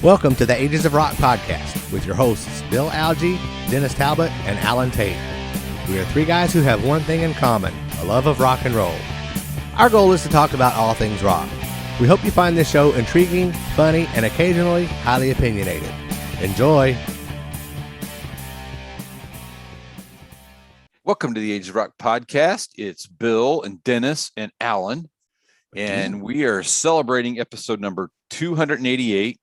Welcome to the Ages of Rock podcast with your hosts, Bill Algie, Dennis Talbot, and Alan Tate. We are three guys who have one thing in common, a love of rock and roll. Our goal is to talk about all things rock. We hope you find this show intriguing, funny, and occasionally highly opinionated. Enjoy! Welcome to the Age of Rock podcast. It's Bill and Dennis and Alan, and we are celebrating episode number 288.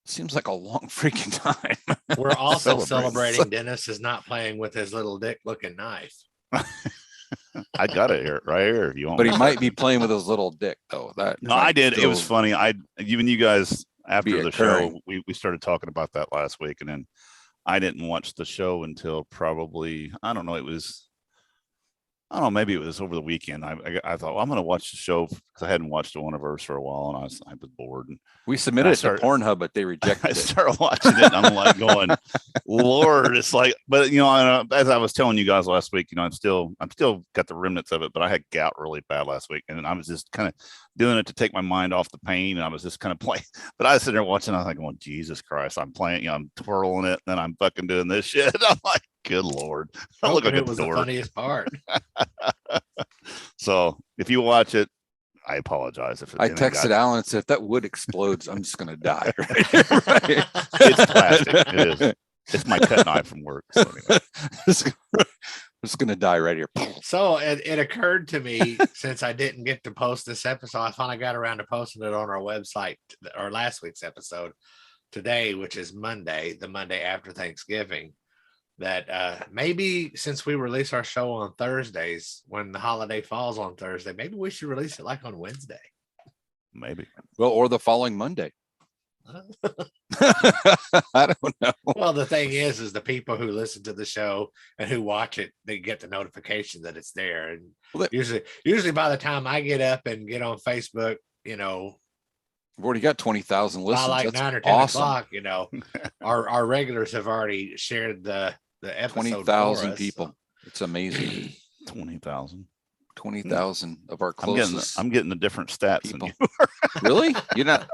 Seems like a long freaking time. We're also celebrating Dennis is not playing with his little dick-looking knife. I got it here, right here. If you want, but he might be playing with his little dick, though. No, I did. It was funny. Even you guys after the show, we started talking about that last week, and then I didn't watch the show until probably maybe it was over the weekend. I thought, well, I'm going to watch the show because I hadn't watched one of hers for a while, and I was bored. And we submitted it to Pornhub, but they rejected it. I started watching it, and I'm like going, Lord, it's like, but as I was telling you guys last week, I'm still got the remnants of it, but I had gout really bad last week, and I was just kind of doing it to take my mind off the pain, and I was just kind of playing. But I was sitting there watching, I was like, going, Jesus Christ, I'm playing, I'm twirling it, and then I'm fucking doing this shit. I'm like, good Lord. Look like it was the funniest part. So if you watch it, I apologize. If I texted Alan and said, if that wood explodes, I'm just going to die. Right? It's plastic. It is. It's my cut knife from work. So anyway. I'm just going to die right here. So it occurred to me, since I didn't get to post this episode, I finally got around to posting it on our website, or last week's episode today, which is Monday, the Monday after Thanksgiving. That maybe since we release our show on Thursdays, when the holiday falls on Thursday, maybe we should release it like on Wednesday. Maybe. Well, or the following Monday. I don't know. Well, the thing is the people who listen to the show and who watch it, they get the notification that it's there. And usually by the time I get up and get on Facebook, we've already got 20,000 listens. By like That's 9 or 10 awesome. o'clock, our regulars have already shared the episode. 20,000 people. So. It's amazing. 20,000 of our closest. I'm getting the different stats people. Than you are. Really? You're not.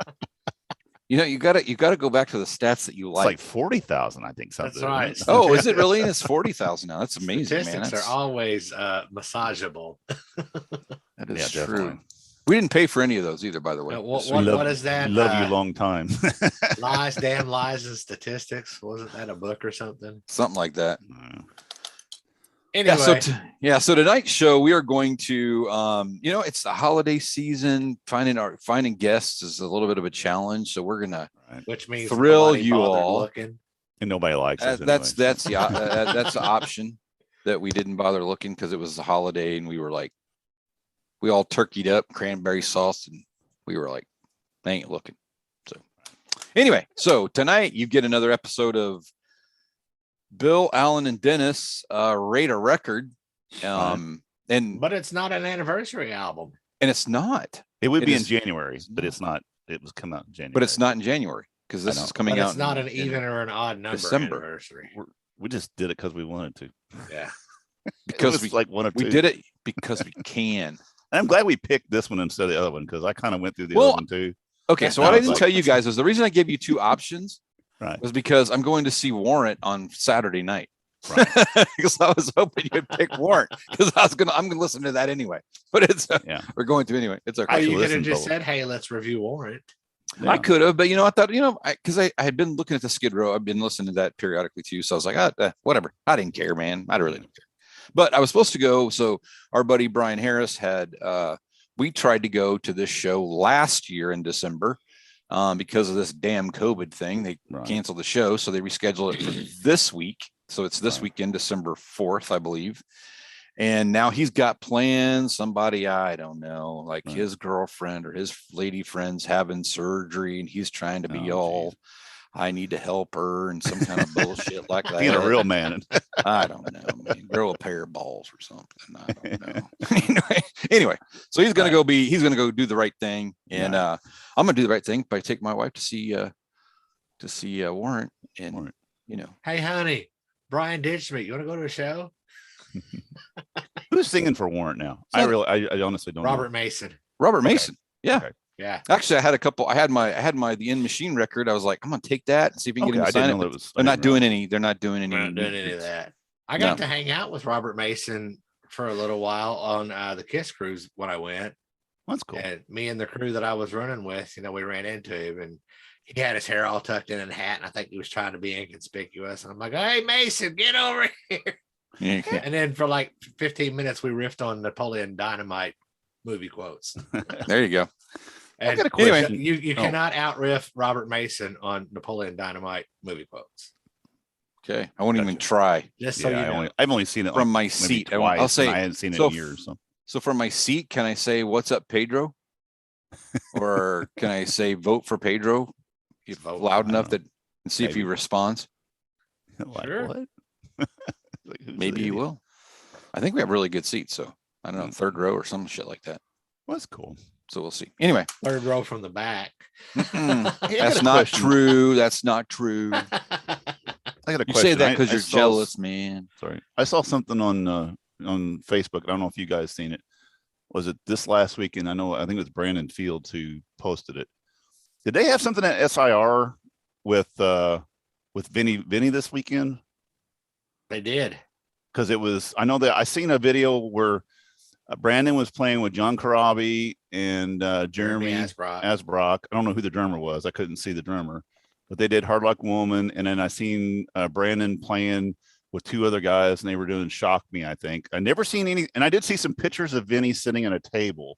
You got to go back to the stats that you like. It's like 40,000, I think. Something. That's right. Oh, is it really? It's 40,000 now. That's amazing, Statistics man. are always massageable. That is true. Definitely. We didn't pay for any of those either, by the way. What is that? Love you long time. Lies, Damn Lies and Statistics. Wasn't that a book or something? Something like that. Anyway. So tonight's show, we are going to, it's the holiday season. Finding guests is a little bit of a challenge. So we're going to which means thrill you all. Looking. And nobody likes it. That's the option that we didn't bother looking because it was the holiday and we were like, we all turkeyed up cranberry sauce and we were like, I ain't looking. So anyway, so tonight you get another episode of Bill, Alan, and Dennis rate a record. But it's not an anniversary album. And it's not. It would be in January, but it's not. It was come out in January. But it's not in January because this is coming out. It's not an even or an odd number December. Anniversary. We just did it because we wanted to. Yeah. Because we like one or two. We did it because we can. And I'm glad we picked this one instead of the other one because I kind of went through the other one too. Okay, so what I didn't tell you guys is the reason I gave you two options was because I'm going to see Warrant on Saturday night. Right. Because I was hoping you'd pick Warrant because I'm gonna listen to that anyway. But it's we're going to anyway. It's okay. You could have just said, "Hey, let's review Warrant." Yeah. I could have, but I thought, because I had been looking at the Skid Row. I've been listening to that periodically too. So I was like, whatever. I didn't care, man. I really didn't care. But I was supposed to go. So our buddy Brian Harris we tried to go to this show last year in December because of this damn COVID thing. They canceled the show. So they rescheduled it for this week. So it's this weekend, December 4th, I believe. And now he's got plans. Somebody, I don't know, like his girlfriend or his lady friend's having surgery and he's trying to be I need to help her and some kind of bullshit like that. Being a real man. I don't know, man. Grow a pair of balls or something. I don't know. anyway, so he's gonna go do the right thing. And I'm gonna do the right thing by taking my wife to see Warrant. And hey honey, Brian ditched me. You want to go to a show? Who's singing for Warrant now? I honestly don't know. Robert Mason. Robert Mason. Yeah. Okay. Yeah. Actually, I had my the In Machine record. I was like, I'm gonna take that and see if we can get him to sign it. They're not doing any We're not doing any of that. I got to hang out with Robert Mason for a little while on the Kiss cruise when I went. That's cool. And me and the crew that I was running with, we ran into him, and he had his hair all tucked in a hat, and I think he was trying to be inconspicuous. And I'm like, "Hey, Mason, get over here!" Yeah. And then for like 15 minutes, we riffed on Napoleon Dynamite movie quotes. There you go. And got a question. anyway, you cannot out riff Robert Mason on Napoleon Dynamite movie quotes. Okay, I won't even try. Just so you know. I've only seen it From my seat. Twice, I'll say I hadn't seen it in years. So from my seat, can I say "What's up, Pedro"? Or can I say "Vote for Pedro"? If loud enough that and see if he responds. Like, Sure. what? Maybe he will. I think we have really good seats, so I don't know, third row or some shit like that. Well, that's cool. So we'll see. Anyway, Third row from the back. that's not true. That's not true. I got a You question. say that because I you're saw- jealous, man. Sorry, I saw something on Facebook. I don't know if you guys seen it. Was it this last weekend? I think it was Brandon Fields who posted it. Did they have something at SIR with Vinny this weekend? They did. Because I know that I seen a video where Brandon was playing with John Corabi and Jeremy Asbrock. I don't know who the drummer was. I couldn't see the drummer, but they did Hard Luck Woman. And then I seen Brandon playing with two other guys, and they were doing Shock Me, I think. I never seen any, and I did see some pictures of Vinny sitting at a table.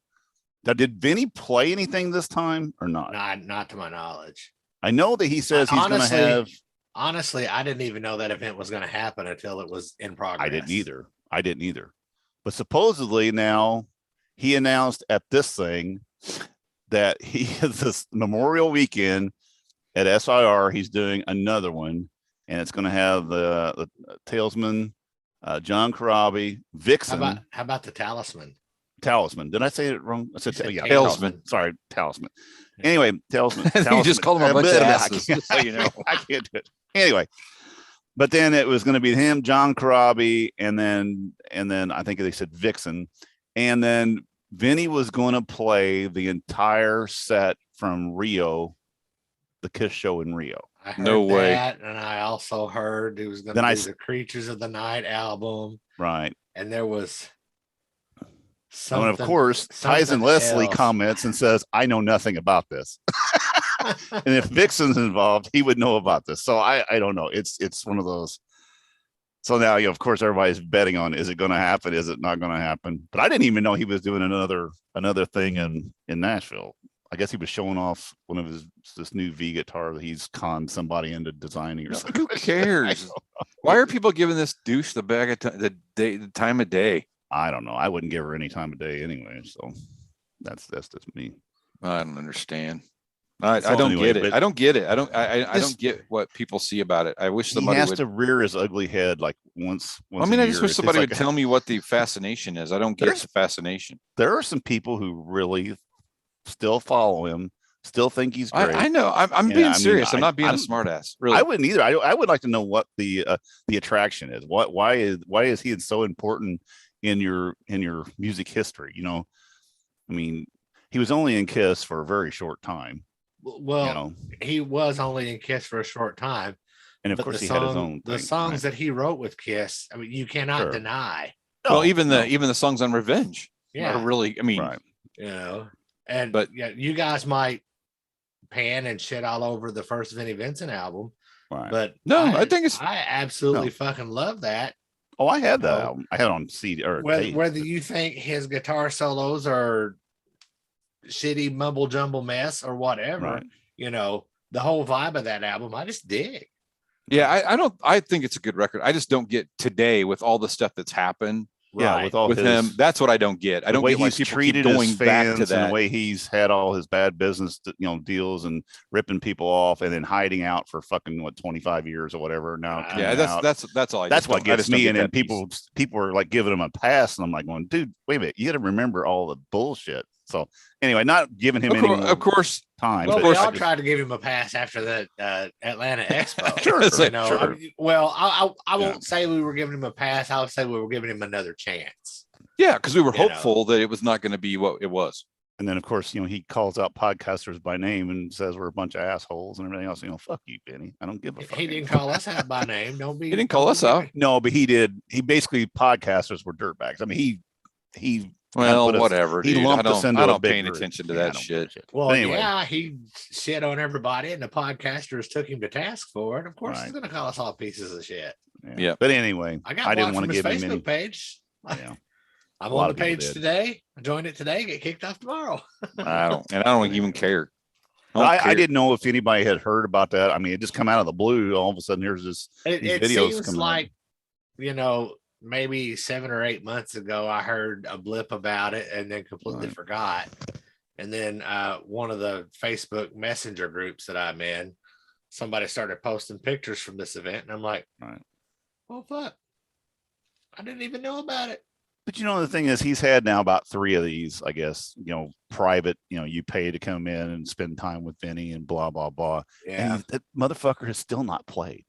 Now, did Vinny play anything this time or not? Not to my knowledge. I know that he says he's going to have. Honestly, I didn't even know that event was going to happen until it was in progress. I didn't either. But supposedly now he announced at this thing that he has this Memorial Weekend at SIR. He's doing another one, and it's going to have the Talesman, John Corabi, Vixen. How about the Talisman? Talisman. Did I say it wrong? I said Talisman. Sorry, Talisman. Anyway, Talisman. You just called him a bunch of asses, just so you know. I can't do it. Anyway, but then it was going to be him, John Corabi, and then I think they said Vixen, and then Vinny was going to play the entire set from Rio, the Kiss show in Rio. I heard No way. that, and I also heard it was going to be the Creatures of the Night album, right? And there was. And of course, Tyson Leslie comments and says, "I know nothing about this." And if Vixen's involved, he would know about this. So I don't know. It's one of those. So now, of course, everybody's betting on, is it going to happen? Is it not going to happen? But I didn't even know he was doing another thing in Nashville. I guess he was showing off one of this new V guitar that he's conned somebody into designing or something. Who cares? Why are people giving this douche the time of day? I don't know. I wouldn't give her any time of day anyway. So that's just me. I don't understand. I don't get it. I don't get it. I don't get what people see about it. I wish somebody has to rear his ugly head like once. I mean, I just wish somebody would tell me what the fascination is. I don't get the fascination. There are some people who really still follow him, still think he's great. I know. I'm being serious. I'm not being a smartass. Really, I wouldn't either. I would like to know what the attraction is. Why is he so important in your music history? I mean, he was only in Kiss for a very short time. Well, he was only in Kiss for a short time, and of course he had his own. The songs that he wrote with Kiss, I mean, you cannot deny. Well, even the songs on Revenge, are really. I mean, but you guys might pan and shit all over the first Vinnie Vincent album, right? But I absolutely fucking love that. Oh, I had that album. I had it on CD or whether you think his guitar solos are shitty mumble jumble mess or whatever, the whole vibe of that album I just dig. I think it's a good record. I just don't get today with all the stuff that's happened with him. That's what I don't get. I don't get why people treated keep going back to that, and the way he's had all his bad business deals and ripping people off and then hiding out for fucking 25 years or whatever. Now that's all. That's what gets me. And then people are like giving him a pass, and I'm like going, dude, wait a minute, you got to remember all the bullshit So anyway, not giving him Of course. time. Well, but we I all just- tried to give him a pass after the Atlanta Expo. Sure, You know, sure. I mean, well, I won't Yeah. say we were giving him a pass. I would say we were giving him another chance. Yeah, because we were You know. hopeful that it was not going to be what it was. And then, of course, you know, he calls out podcasters by name and says we're a bunch of assholes and everything else. You know, fuck you, Benny. I don't give a fuck. He didn't call us out by name. Don't be. He didn't call us out. No, but he did. He basically podcasters were dirtbags. I mean, he. Well, put us- whatever. he Dude. lumped us into I a don't big pay group. attention to Yeah, I that don't shit. give a Well, But anyway. yeah, he shit on everybody, and the podcasters took him to task for it. Of course, Right. he's going to call us all pieces of shit. Yeah. But anyway, I got I didn't blocked want to from his give him Facebook any. page. Yeah. I'm A lot on the of people page did. today. I joined it today. Get kicked off tomorrow. I don't even care. I care. didn't know if anybody had heard about that. I mean, it just come out of the blue. All of a sudden, here's this. It These videos seems coming like, you know, maybe 7 or 8 months ago, I heard a blip about it and then completely Right. forgot. And then one of the Facebook Messenger groups that I'm in, somebody started posting pictures from this event, and I'm like, Right. "Oh fuck, I didn't even know about it." But you know, the thing is, he's had now about 3 of these, I guess, you know, private, you know, you pay to come in and spend time with Vinny and blah, blah, blah. Yeah, And that motherfucker has still not played.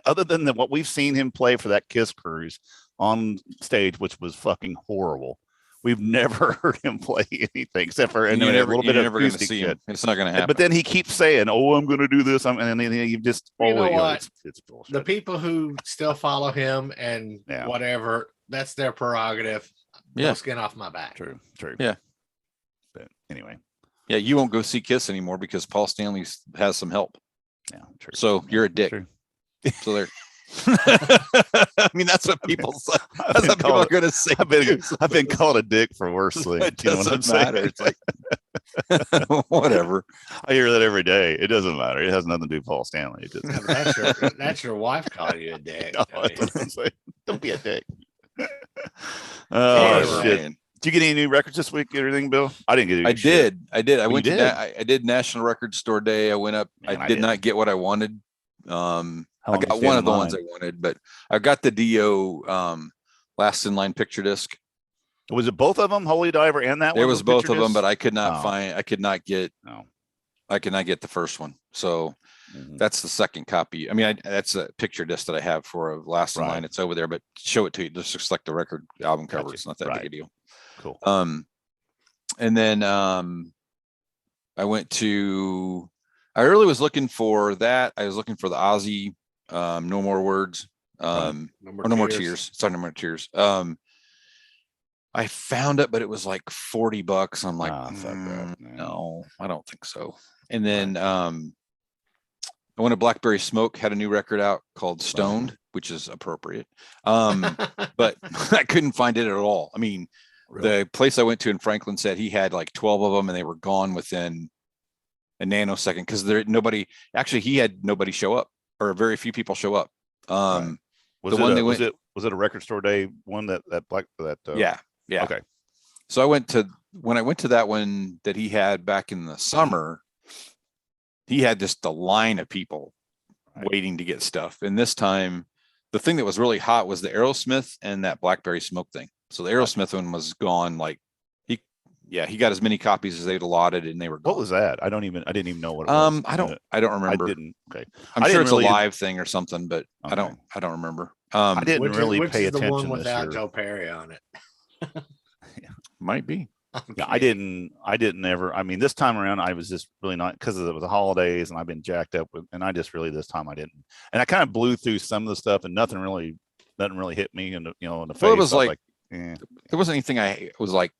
Other than what we've seen him play for that Kiss cruise on stage, which was fucking horrible. We've never heard him play anything except for And a you're little bit you're of never going to acoustic see shit. him. It's not going to happen. But then he keeps saying, "Oh, I'm going to do this," and then you just You know always what? it's bullshit. the people who still follow him and Yeah. whatever, that's their prerogative. Yeah. No skin off my back. True. Yeah. But anyway, Yeah, you won't go see Kiss anymore because Paul Stanley has some help. yeah, true. So you're a dick. True. So there. I mean, that's what people say. That's what people are going to say. I've been called a dick for worse things. It You know what I'm doesn't matter. saying? It's like whatever. I hear that every day. It doesn't matter. It has nothing to do with Paul Stanley. It just, That's your wife calling you a dick. No, I mean, that's what I'm saying. Don't be a dick. Anyway. Oh shit! Did you get any new records this week? Get anything, Bill? I didn't get any. I shit. did. I went did? to I did National Record Store Day. I went up. Man, I I did didn't. not get what I wanted. How I long you got stayed one in of the ones I line? wanted, but I got the Dio Last in Line picture disc. Was it both of them, Holy Diver and that one? There was with both picture of them, discs? but I could not Oh. find. I could not get. No. I could not get the first one. So Mhm. that's the second copy. I mean, that's a picture disc that I have for a Last in Right. Line. It's over there, but show it to you. Just looks like the record album cover. Gotcha. It's not that Right. big a deal. Cool. And then I went to. I really was looking for that. I was looking for the Ozzy No More Words. No Or No More Tears. Sorry, No More Tears. I found it, but it was like $40. I'm like, Fuck that. no, I don't think so. And then I went to Blackberry Smoke, had a new record out called Stoned, which is appropriate. But I couldn't find it at all. I mean, the place I went to in Franklin said he had like 12 of them and they were gone within a nanosecond because he had nobody show up, or very few people show up. Was the one they went- was it a record store day one that Yeah. Okay. So when I went to that one that he had back in the summer, he had just a line of people waiting to get stuff. And this time, the thing that was really hot was the Aerosmith and that Blackberry Smoke thing. So the Aerosmith one was gone. Like he got as many copies as they'd allotted, and they were gone. What was that? I didn't even know what it was. I don't remember. I didn't. Okay. I'm I sure didn't it's really- a live thing or something, but I Okay. don't remember. I didn't Which really is pay the one attention this without year. Joe Perry on it. Might be. Yeah, I didn't ever. I mean, this time around, I was just really not, because it was the holidays and I've been jacked up with, and I just really, this time I didn't. And I kind of blew through some of the stuff and nothing really hit me in the, in the face. Well, it was I like, eh, there wasn't anything I was like,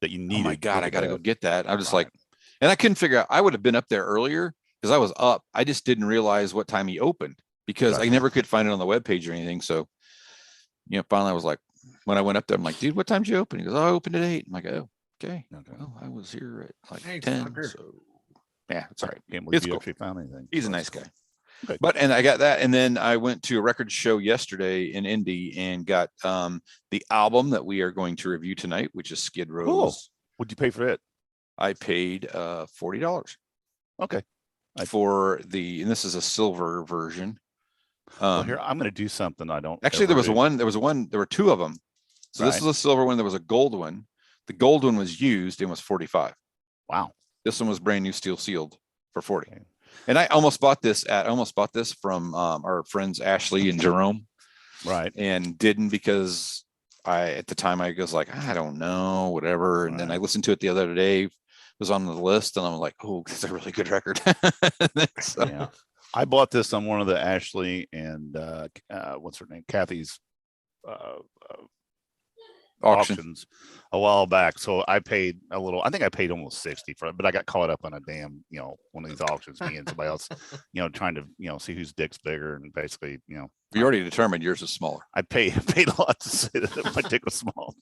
that you oh needed. my God, I got to go get that. I was just Right. like, and I couldn't figure out, I would have been up there earlier because I was up. I just didn't realize what time he opened because I Gotcha. never could find it on the webpage or anything. So, finally I was like, when I went up there, I'm like, dude, what time did you open? He goes, oh, I opened at 8. I'm like, oh, okay. Okay. Well, I was here at like Thanks, 10. fucker. So yeah, it's all right. Can't believe It's you cool. actually found anything. He's a nice guy. Okay. And I got that. And then I went to a record show yesterday in Indy and got the album that we are going to review tonight, which is Skid Row's. Cool. What'd you pay for it? I paid $40 Okay. for and this is a silver version. Well, here, I'm going to do something I don't. Actually, ever there do. was there were two of them. So this Right. is a silver one. There was a gold one. The gold one was used and was 45. Wow. This one was brand new, steel sealed for 40. And I almost bought this from our friends Ashley and Jerome. Right. And didn't because at the time I was like, I don't know, whatever. And then I listened to it the other day, it was on the list, and I'm like, oh, it's a really good record. So, yeah. I bought this on one of the Ashley and what's her name? Kathy's auctions a while back. So I paid a little, I think I paid almost 60 for it, but I got caught up on a damn, one of these auctions, me and somebody else, trying to, see whose dick's bigger. And basically, you already determined yours is smaller. I paid a lot to say that my dick was small,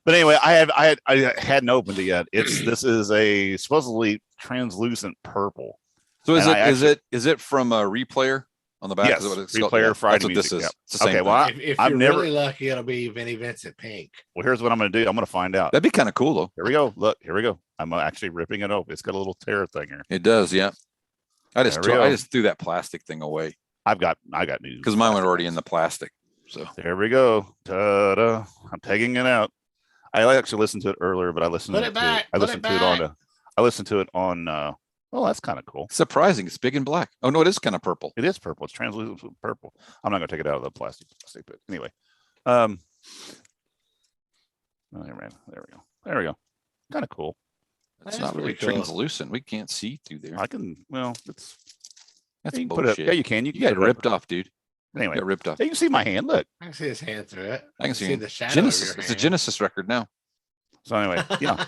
but anyway, I hadn't opened it yet. This is a supposedly translucent purple. So is it from a replayer on the back? Yes, is what it's replayer Friday That's what music. this is. Yep. It's the same Okay, well, if I've you're never really lucky, it'll be Vinnie Vincent Pink. Well, here's what I'm going to do. I'm going to find out. That'd be kind of cool, though. Here we go. Look, here we go. I'm actually ripping it open. It's got a little tear thing here. It does, yeah. I just threw that plastic thing away. I got news because mine was already in the plastic. So there we go. Ta-da. I'm taking it out. I actually listened to it earlier, but I listened to it on. Well, that's kind of cool. Surprising. It's big and black. Oh no, it is kind of purple. It is purple. It's translucent purple. I'm not going to take it out of the plastic, but anyway. There we go. Kind of cool. It's not really translucent. We can't see through there. That's bullshit. Put it, yeah, you can. You got ripped off, dude. Anyway, got ripped off. Yeah, you can see my hand. Look, I can see his hand through it. I can see the shadow. Genesis. It's a Genesis record now. So anyway, yeah.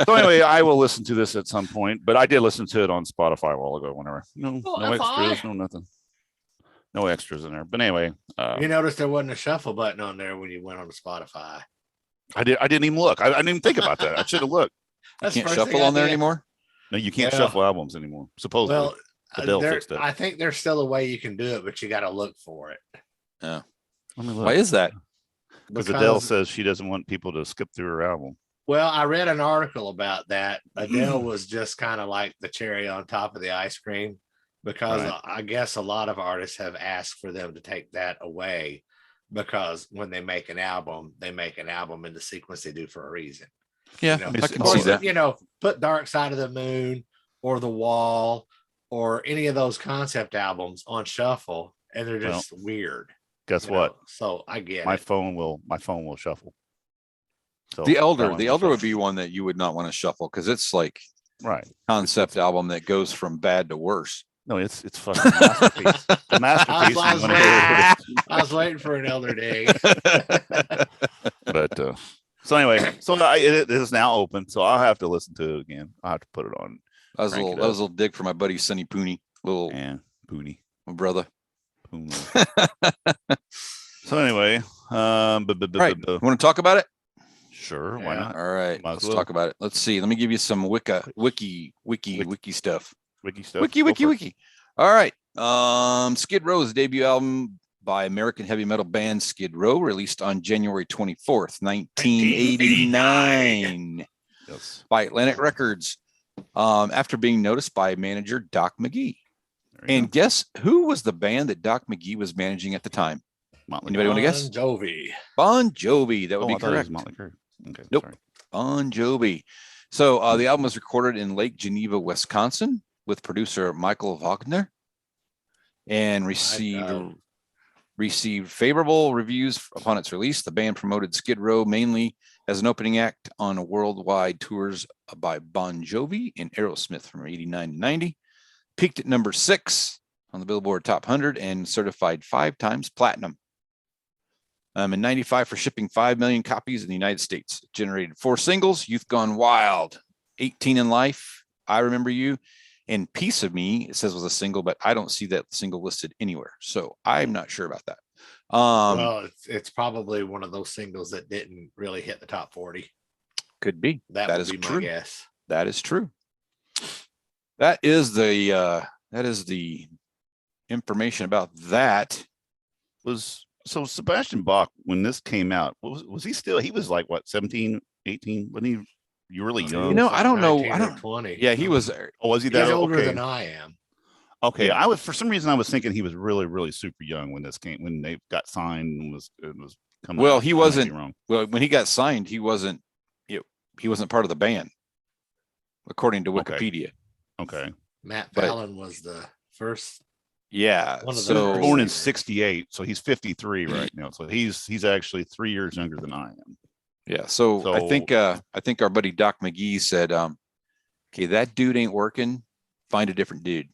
So anyway, I will listen to this at some point, but I did listen to it on Spotify a while ago. Whenever no extras, no nothing, no extras in there. But anyway, you noticed there wasn't a shuffle button on there when you went on to Spotify. I didn't even look. I didn't even think about that. I should have looked. You can't shuffle on there anymore. No, you can't shuffle albums anymore. Supposedly, Adele fixed it. I think there's still a way you can do it, but you got to look for it. Yeah. Why is that? Because Adele says she doesn't want people to skip through her album. Well, I read an article about that. Adele was just kind of like the cherry on top of the ice cream because I guess a lot of artists have asked for them to take that away because when they make an album in the sequence they do for a reason. Yeah, I can see that. Put Dark Side of the Moon or The Wall or any of those concept albums on shuffle, and they're just weird. Guess what? So I get my phone will shuffle. So the elder would be one that you would not want to shuffle because it's like concept album that goes from bad to worse. No, it's fucking masterpiece. The masterpiece. I was waiting for an elder day. But so anyway, it is now open, so I'll have to listen to it again. I'll have to put it on. That was a little dig for my buddy Sonny Pooney, Pooney, my brother. So anyway, right. You want to talk about it? Sure, why not? All right, let's talk about it. Let's see. Let me give you some wiki stuff. Wiki. All right. Skid Row's debut album by American heavy metal band Skid Row, released on January 24th, 1989. Yes. By Atlantic Records. After being noticed by manager Doc McGee. And guess who was the band that Doc McGee was managing at the time? Anybody want to guess? Bon Jovi. That would be correct. Okay, nope. Sorry. Bon Jovi. So the album was recorded in Lake Geneva, Wisconsin, with producer Michael Wagner, and received favorable reviews upon its release. The band promoted Skid Row mainly as an opening act on worldwide tours by Bon Jovi and Aerosmith from 89 to 90. Peaked at number 6 on the Billboard Top 100 and certified 5 times platinum. In 95 for shipping 5 million copies in the United States. It generated 4 singles: Youth Gone Wild, 18 in Life, I Remember You, and Piece of Me, it says was a single, but I don't see that single listed anywhere. So I'm not sure about that. Well, it's probably one of those singles that didn't really hit the top 40. Could be. That is true. My guess. That is true. That is the information about that. So Sebastian Bach, when this came out, was he still? He was like what, 17, 18? Wasn't he? You really young? I don't know. I don't. 20. Yeah, he was. Oh, was he that? He's older than I am. Okay, Yeah. I was for some reason I was thinking he was really, really super young when they got signed and was coming Well, out. he I might be wasn't. wrong. Well, when he got signed, he wasn't. He wasn't part of the band, according to Okay. Wikipedia. Okay. Matt But- Fallon was the first. Yeah. One of the So first. Born in Singers. '68, so he's 53 right now. So he's actually 3 years younger than I am. yeah. So I So- think our buddy Doc McGee said, okay, that dude ain't working. Find a different dude.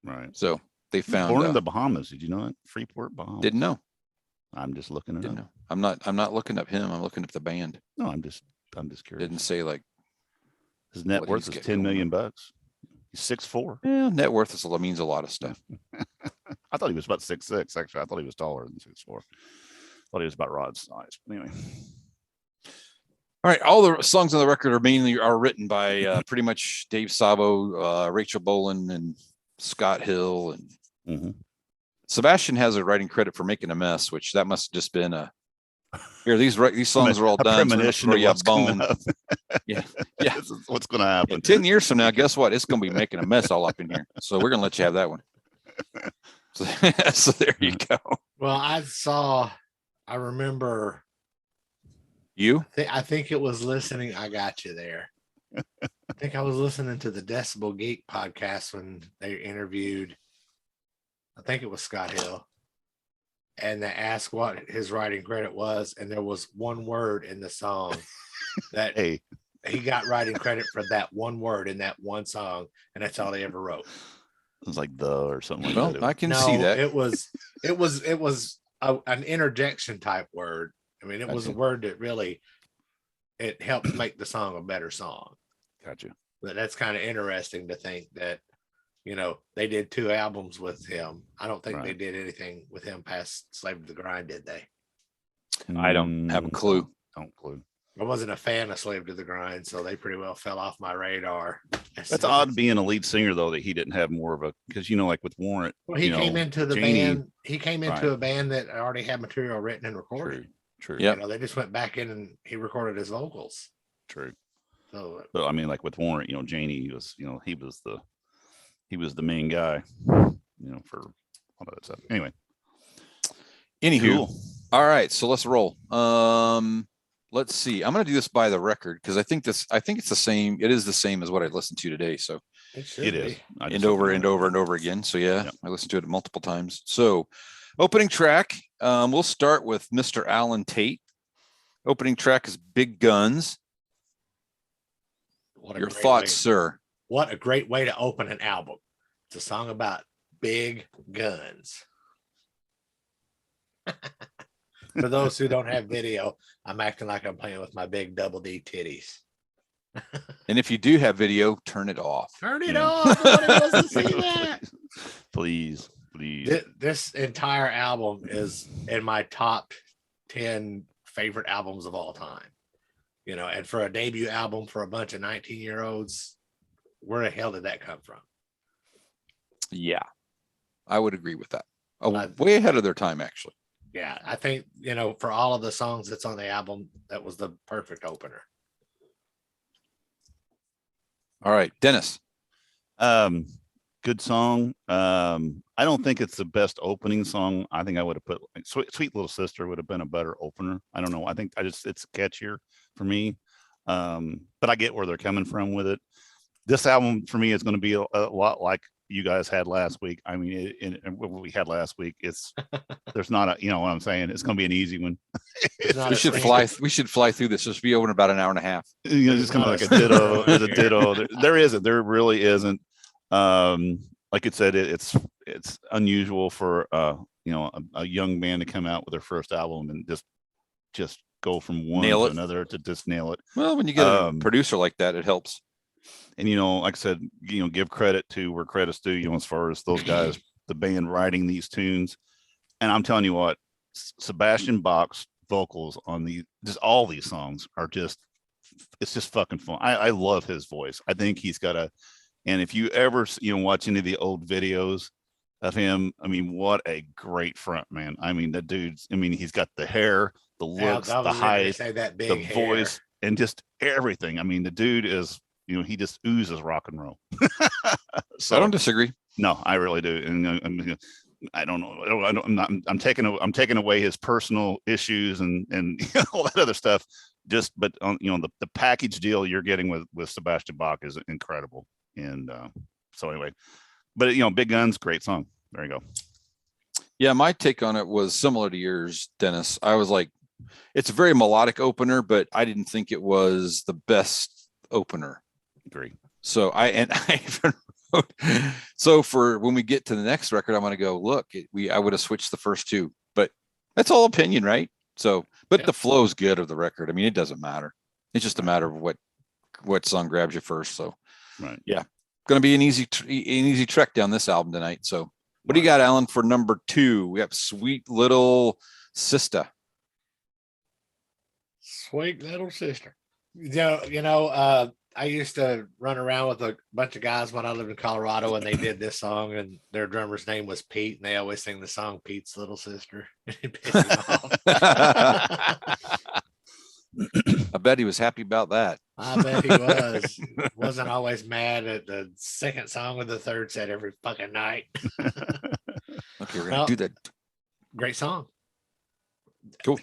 Right. So they found. Born in the Bahamas. Did you know that? Freeport, Bahamas. Didn't know. I'm just looking it Didn't up. know. I'm not looking up him. I'm looking up the band. No, I'm just curious. Didn't say like. His net what worth he's is getting $10 going million. He's 6'4". Yeah, net worth means a lot of stuff. I thought he was about 6'6". Actually, I thought he was taller than 6'4". Thought he was about Rod's size. But anyway, All right, all the songs on the record are written by pretty much Dave Sabo, Rachel Bolan, and Scott Hill, and Mhm. Sebastian has a writing credit for Making a Mess, which that must have just been a. Here, these songs are all a done. So we're gonna premonition throw of you a what's coming bone. up. Yeah, yeah. This is what's going to happen. In 10 years from now, guess what? It's going to be making a mess all up in here. So we're going to let you have that one. So, so there you go. Well, I remember. You? I think it was listening. I got you there. I think I was listening to the Decibel Geek podcast when they interviewed. I think it was Scott Hill, and they asked what his writing credit was, and there was one word in the song that Hey, he got writing credit for that one word in that one song, and that's all he ever wrote. it was like or something like Well, that. I can see that. It was an interjection type word. I mean, it was a word that really it helped make the song a better song. Gotcha. But that's kind of interesting to think that, they did 2 albums with him. I don't think they Right. did anything with him past Slave to the Grind, did they? I don't have a clue. Don't clue. I wasn't a fan of Slave to the Grind, so they pretty well fell off my radar. That's odd being a lead singer though that he didn't have more of a because like with Warrant. Well, he came into the Janie- band. He came into Right. a band that already had material written and recorded. True. Yep. They just went back in and he recorded his vocals. True. So But I mean, like with Warrant, Janie was, he was the main guy, for all of that stuff. Anyway, Anywho, cool. all right, so let's roll. Let's see. I'm going to do this by the record because I think it's the same. It is the same as what I listened to today. So It is. I just and over looked and it up. over and over again. So yeah, Yep. I listened to it multiple times. So opening track, we'll start with Mr. Alan Tate. Opening track is Big Guns. what a Your great thoughts, way- sir? What a great way to open an album. It's a song about big guns. For those who don't have video, I'm acting like I'm playing with my big double D titties. And if you do have video, turn it off. Turn it Yeah. off. Nobody wants to see that. Please. This entire album is in my top 10 favorite albums of all time. And for a debut album for a bunch of 19-year-olds, where the hell did that come from? Yeah, I would agree with that. Uh, Way ahead of their time, actually. Yeah, I think, for all of the songs that's on the album, that was the perfect opener. All right, Dennis. Good song. I don't think it's the best opening song. I think I would have put Sweet Little Sister would have been a better opener. I don't know. I think it's catchier for me. But I get where they're coming from with it. This album for me is going to be a lot like you guys had last week. I mean, what we had last week, there's not a, what I'm saying? It's going to be an easy one. Not We a should single- fly through this. This should be over in about an hour and a half. It's kind of like a ditto. There's a ditto. There really isn't. Like it said, it's unusual for a young band to come out with their first album and just go from one Nail to it. another to just nail it. Well, when you get a producer like that, it helps. And like I said, give credit to where credit's due. As far as those guys, the band writing these tunes, and I'm telling you what, Sebastian Bach's vocals on all these songs are it's just fucking fun. I love his voice. I think he's got and if you ever watch any of the old videos of him, I mean, what a great front man. I mean, the dude's, he's got the hair, the looks, I was the ready to height, say that big the hair. voice, and just everything. I mean, the dude is, he just oozes rock and roll. So I don't disagree. No, I really do, and I don't know. I'm taking away his personal issues and all that other stuff. But the package deal you're getting with Sebastian Bach is incredible. And so anyway, but Big Guns, great song. There you go. Yeah, my take on it was similar to yours, Dennis. I was like, it's a very melodic opener, but I didn't think it was the best opener. Agree. So I even wrote, so for when we get to the next record, I'm going to go, look, I would have switched the first two, but that's all opinion, right? So, but the flow's good of the record. I mean, it doesn't matter. It's just a matter of what song grabs you first. So, right. Yeah, going to be an easy trek down this album tonight. So, what do you got, Alan, for number 2? We have Sweet Little Sister. Sweet Little Sister. I used to run around with a bunch of guys when I lived in Colorado, and they did this song, and their drummer's name was Pete, and they always sing the song Pete's Little Sister. It pissed him off. I bet he was happy about that. I bet he was. Wasn't always mad at the second song or the third set every fucking night. Okay, we're going to do that. Great song. Cool.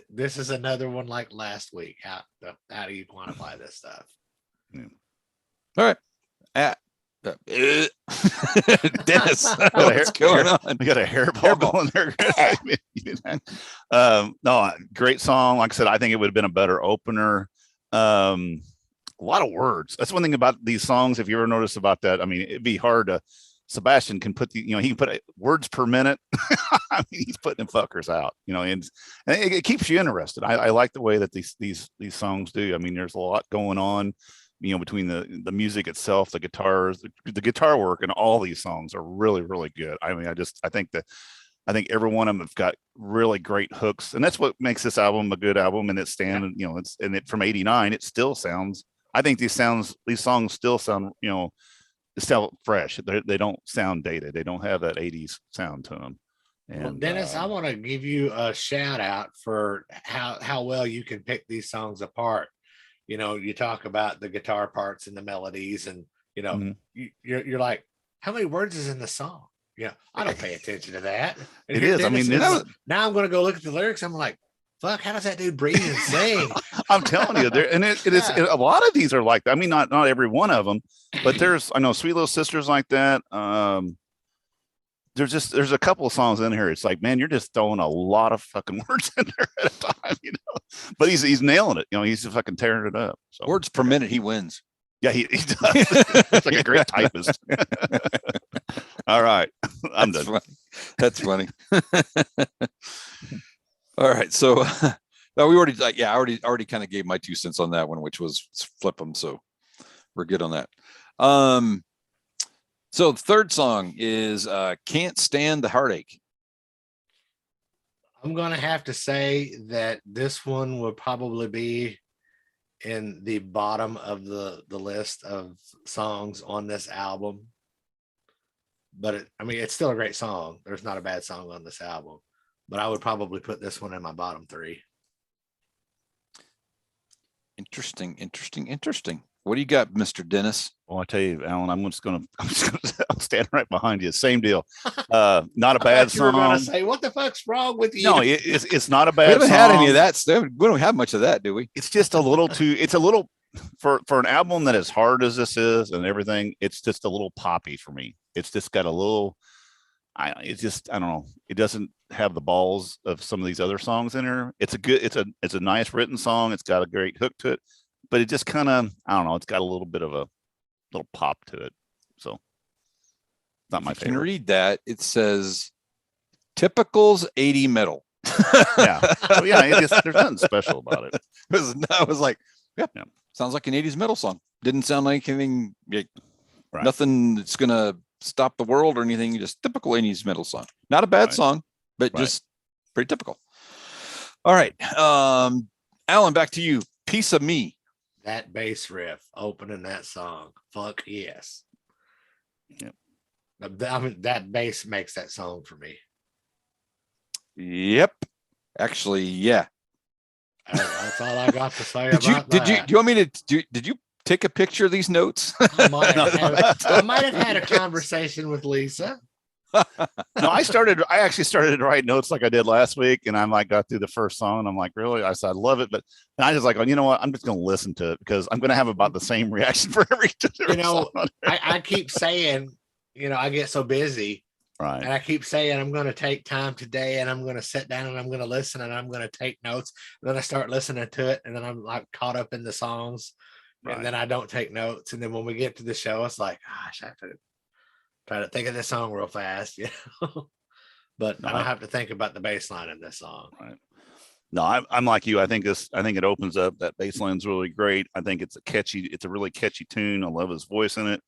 This is another one like last week. How do you quantify this stuff? Yeah. All right. Dennis, what's going on? We got a hairball in there. No, great song. Like I said, I think it would have been a better opener. A lot of words. That's one thing about these songs. If you ever notice about that, I mean, it'd be hard to. Sebastian can put he can put words per minute. I mean, he's putting them fuckers out, and it keeps you interested. I like the way that these songs do. I mean, there's a lot going on, between the music itself, the guitars, the guitar work, and all these songs are really, really good. I mean, I think every one of them have got really great hooks, and that's what makes this album a good album. And it's from '89. It still sounds. I think these songs still sound, still fresh. They don't sound dated. They don't have that 80s sound to them. And well, Dennis, I want to give you a shout out for how well you can pick these songs apart. You talk about the guitar parts and the melodies, and you're like, how many words is in the song? I don't pay attention to that. And it is. Dennis, I mean, now I'm going to go look at the lyrics. I'm like, fuck, how does that dude breathe and sing? I'm telling you, it is a lot of these are like that. I mean, not every one of them, but I know Sweet Little Sisters like that. There's a couple of songs in here. It's like, man, you're just throwing a lot of fucking words in there at a time, But he's nailing it. He's just fucking tearing it up. So words per minute, he wins. Yeah, he does. It's like a great typist. All right, I'm done. Funny. That's funny. All right, so no, we already I already kind of gave my 2 cents on that one, which was flip them. So we're good on that. So the third song is Can't Stand the Heartache. I'm going to have to say that this one would probably be in the bottom of the list of songs on this album. But it's still a great song. There's not a bad song on this album. But I would probably put this one in my bottom 3. Interesting. What do you got, Mr. Dennis? Well, I tell you, Alan, I'm stand right behind you. Same deal. Not a bad song. You were going to say, what the fuck's wrong with you? No, it's not a bad song. We haven't had any of that stuff. We don't have much of that, do we? It's just a little for an album that as hard as this is and everything, it's just a little poppy for me. It's just got a little, I don't know. It doesn't have the balls of some of these other songs in here. It's a nice written song. It's got a great hook to it, but it just kind of, I don't know. It's got a little bit of a little pop to it. So not my favorite. You can read that. It says typicals 80 metal. Yeah. So yeah, there's nothing special about it. I was like, yeah, sounds like an 80s metal song. Didn't sound like anything, nothing that's going to stop the world or anything. Just typical 80s metal song. Not a bad song, but just pretty typical. All right. Alan, back to you. Piece of Me. That bass riff opening that song. Fuck yes. Yep. I mean, that bass makes that song for me. Yep. Actually, yeah. That's all I got to say did about you, that. Do you want me to? Did you take a picture of these notes? I might have had a conversation with Lisa. No, I actually started to write notes like I did last week, and I'm like got through the first song, and I'm like, really? I said I love it, but and I just like, oh, you know what? I'm just gonna listen to it because I'm gonna have about the same reaction for every song. I keep saying, I get so busy. Right. And I keep saying I'm going to take time today and I'm going to sit down and I'm going to listen and I'm going to take notes. And then I start listening to it and then I'm like caught up in the songs. Right. And then I don't take notes. And then when we get to the show, it's like, gosh, I have to try to think of this song real fast, But I don't have to think about the bass line in this song. Right. No, I'm like you. I think it opens up. That bass line's really great. I think it's a really catchy tune. I love his voice in it.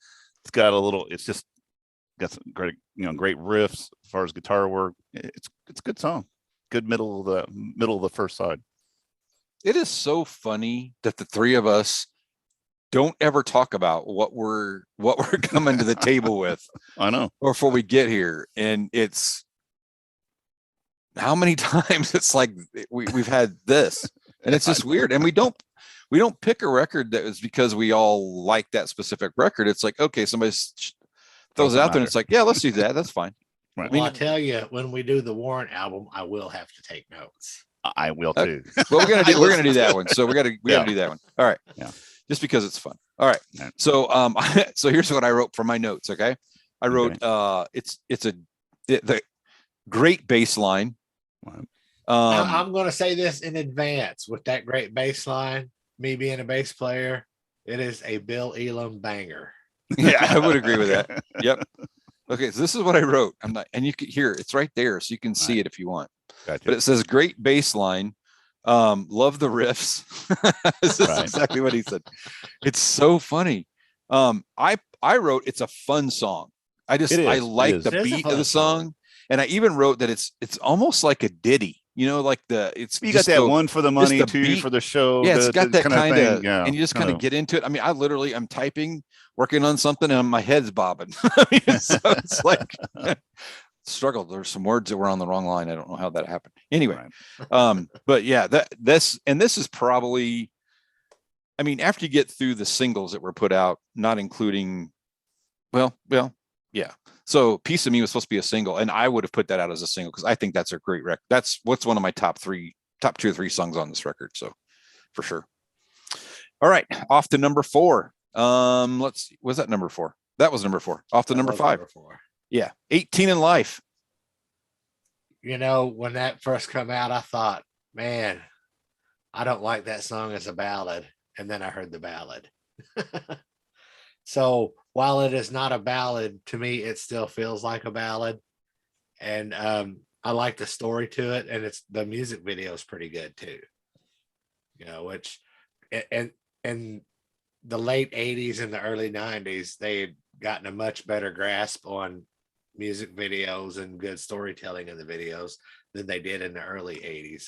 It's just got some great riffs as far as guitar work. It's a good song. Good middle of the first side. It is so funny that the three of us don't ever talk about what we're coming to the table with. I know. Or before we get here, and it's how many times it's like we've had this, and it's just weird. And we don't pick a record that was because we all like that specific record. It's like, okay, somebody throws it out there and it's like, yeah, let's do that. That's fine. Right. Well, I tell you, when we do the Warrant album, I will have to take notes. I will too. Well, we're gonna do that one. So we gotta do that one. All right. Yeah. Just because it's fun. All right. So so here's what I wrote for my notes. Okay. I wrote the great bass line. I'm gonna say this in advance with that great bass line, me being a bass player, it is a Bill Elam banger. Yeah, I would agree with that. Yep. Okay, so this is what I wrote. And you can hear it's right there, so you can see it if you want. Gotcha. But it says great bass line. Love the riffs. This is exactly what he said. It's so funny. I wrote it's a fun song. I like the beat of the song. And I even wrote that it's almost like a ditty. You got that one for the money, two beat. For the show. Yeah, it's got that kind of, and you just kind of get into it. I mean, I'm typing, working on something, and my head's bobbing. So it's like struggle. There's some words that were on the wrong line. I don't know how that happened. Anyway, but yeah, this is probably, I mean, after you get through the singles that were put out, not including, yeah. So Piece of Me was supposed to be a single, and I would have put that out as a single because I think that's a great record. That's what's one of my top 2 or 3 songs on this record. So for sure. All right. Off to number 4. Let's see. Was that number 4? That was number 4. Off to number 5. Number 4. Yeah. 18 in Life. When that first came out, I thought, man, I don't like that song as a ballad. And then I heard the ballad. So while it is not a ballad, to me, it still feels like a ballad. And I like the story to it. And the music video is pretty good too. Which in the late 80s and the early 90s, they had gotten a much better grasp on music videos and good storytelling in the videos than they did in the early 80s.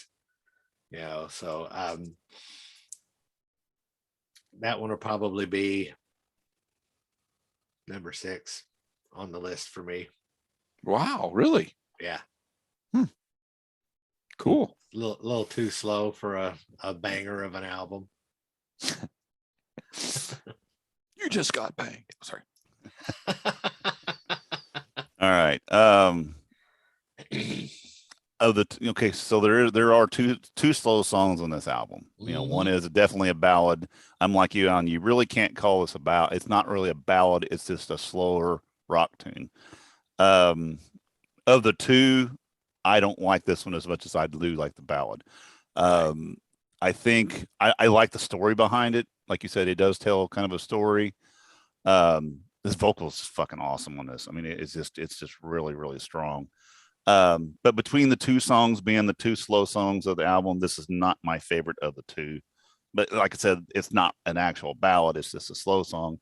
So that one will probably be number 6 on the list for me. Wow, really? Yeah. Cool. A little too slow for a banger of an album. You just got banged. Sorry. All right. So there are two slow songs on this album. One is definitely a ballad. I'm like you, Alan. You really can't call this a ballad. It's not really a ballad. It's just a slower rock tune. Of the two, I don't like this one as much as I do like the ballad. I think I like the story behind it. Like you said, it does tell kind of a story. This vocal is fucking awesome on this. I mean, it's just really, really strong. But between the two songs being the 2 slow songs of the album, this is not my favorite of the 2. But like I said, it's not an actual ballad. It's just a slow song.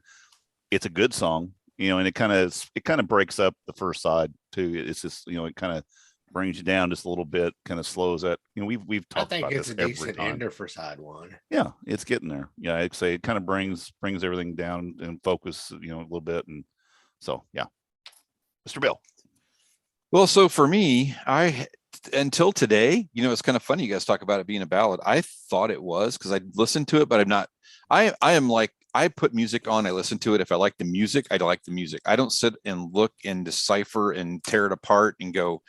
It's a good song, and it kind of breaks up the first side too. It's just, it kind of brings you down just a little bit, kind of slows that. We've talked about this every time. I think it's a decent ender for side 1. Yeah, it's getting there. Yeah, I'd say it kind of brings everything down and focus, a little bit. And so, yeah. Mr. Bill. Well, so for me, until today, it's kind of funny you guys talk about it being a ballad. I thought it was because I listened to it, but I'm not. I am like I put music on, I listen to it. If I like the music, I like the music. I don't sit and look and decipher and tear it apart and go,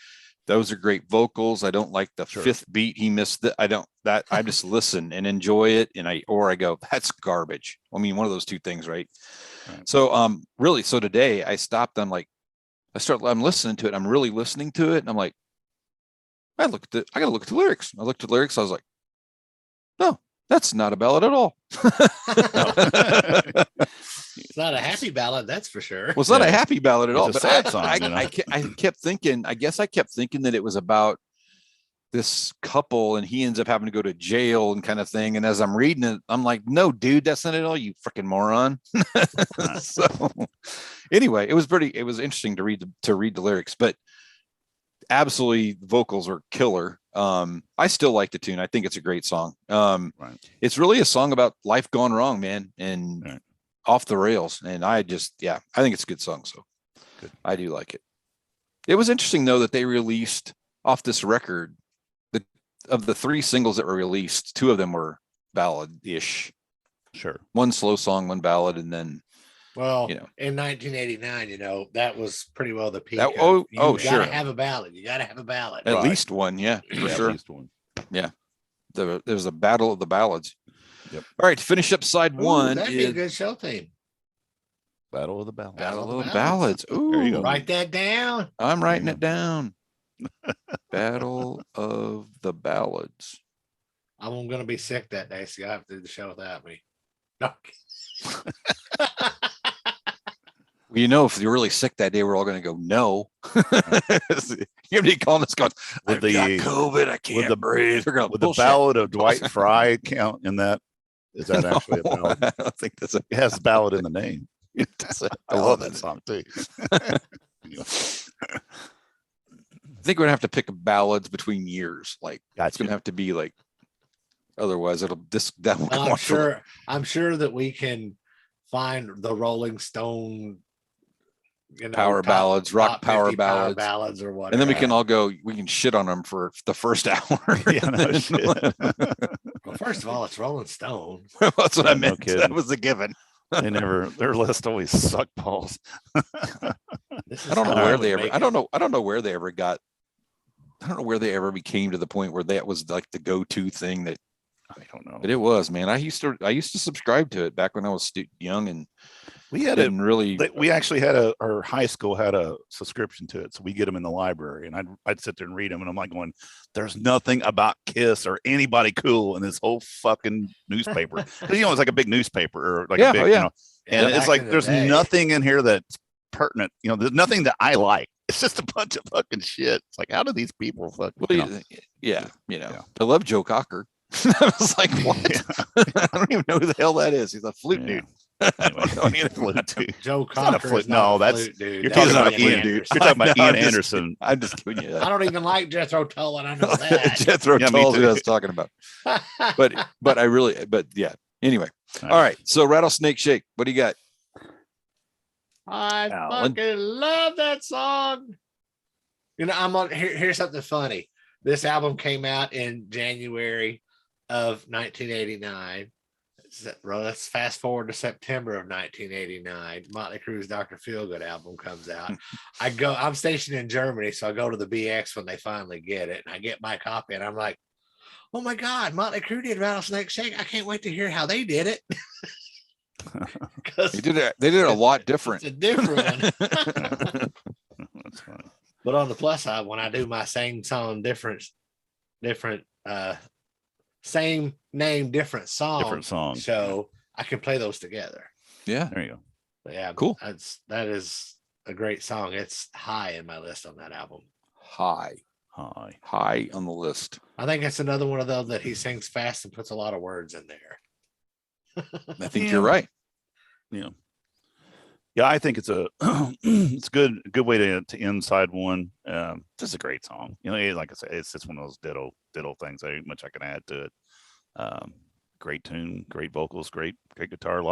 those are great vocals. I don't like the fifth beat he missed. I just listen and enjoy it. And I go, that's garbage. I mean, one of those two things, right? So really, so today I stopped. I'm listening to it. I'm really listening to it. And I'm like, I gotta look at the lyrics. I looked at the lyrics. I was like, no, that's not a ballad at all. It's not a happy ballad, that's for sure. Well, it's not a happy ballad at all. It's a But sad song, I kept thinking, I kept thinking that it was about this couple and he ends up having to go to jail and kind of thing. And as I'm reading it, I'm like, no, dude, that's not it at all, you freaking moron. So anyway, it was interesting to read the lyrics, but absolutely the vocals are killer. I still like the tune. I think it's a great song. It's really a song about life gone wrong, man, and off the rails. And I think it's a good song. So good. I do like it. It was interesting though that they released off this record, of the 3 singles that were released, 2 of them were ballad-ish. Sure. One slow song, one ballad, and then in 1989, that was pretty well the peak. Sure. You gotta have a ballad. You gotta have a ballad. At least one, for sure. At least one. Yeah. There's a battle of the ballads. Yep. All right, to finish up side 1. That'd be a good show theme. Battle of the Ballads. Battle of the Ballads. Ooh. There you go. Write that down. I'm writing it down. Battle of the Ballads. I'm going to be sick that day, so you'll have to do the show without me. No. Well, if you're really sick that day, we're all going to go, no. You're going to be calling us going, I've got COVID, I can't breathe. Would the Ballad of Dwight Fry count in that? Is that actually a ballad? I don't think that's it has ballad in the name. I love that song too. I think we're gonna have to pick ballads between years. Like It's gonna have to be like, otherwise I'm sure that we can find the Rolling Stone, power ballads, rock power ballads or whatever. And then we can shit on them for the first hour. Well, first of all, it's Rolling Stone. That's what I meant. That was a given. Their list always suck balls. I don't know where they ever became to the point where that was like the go-to thing. That I don't know. But it was, man. I used to subscribe to it back when I was young, and we actually had our high school had a subscription to it, so we get them in the library, and I'd sit there and read them, and I'm like going, there's nothing about Kiss or anybody cool in this whole fucking newspaper, because it's like a big newspaper or like a big, and it's like there's nothing in here that's pertinent. There's nothing that I like. It's just a bunch of fucking shit. It's like, how do these people fucking? I love Joe Cocker. I was like, what? I don't even know who the hell that is. He's a flute dude. Joe Cocker. No, that's you're talking about Ian, dude. You're talking about Ian Anderson. I'm just giving you that. I don't even like Jethro Tull, and I know that. Jethro Tull's who I was talking about. But yeah. Anyway, all right. So Rattlesnake Shake. What do you got? I fucking love that song. I'm on here. Here's something funny. This album came out in January of 1989. Let's fast forward to September of 1989. Motley Crue's Dr. Feelgood album comes out. I'm stationed in Germany, so I go to the BX when they finally get it, and I get my copy, and I'm like, oh my God, Motley Crue did Rattlesnake Shake. I can't wait to hear how they did it. They did it a lot different. It's a different one. That's funny. But on the plus side, when I do my same song, different, same name, different song show, I can play those together. Yeah, there you go. But yeah, cool. That is a great song. It's high in my list on that album. High on the list. I think it's another one of those that he sings fast and puts a lot of words in there. I think you're right. Yeah, I think it's it's good way to end side 1. Just a great song. Like I said, it's just one of those ditto things. Ain't much I can add to it. Great tune, great vocals, great guitar.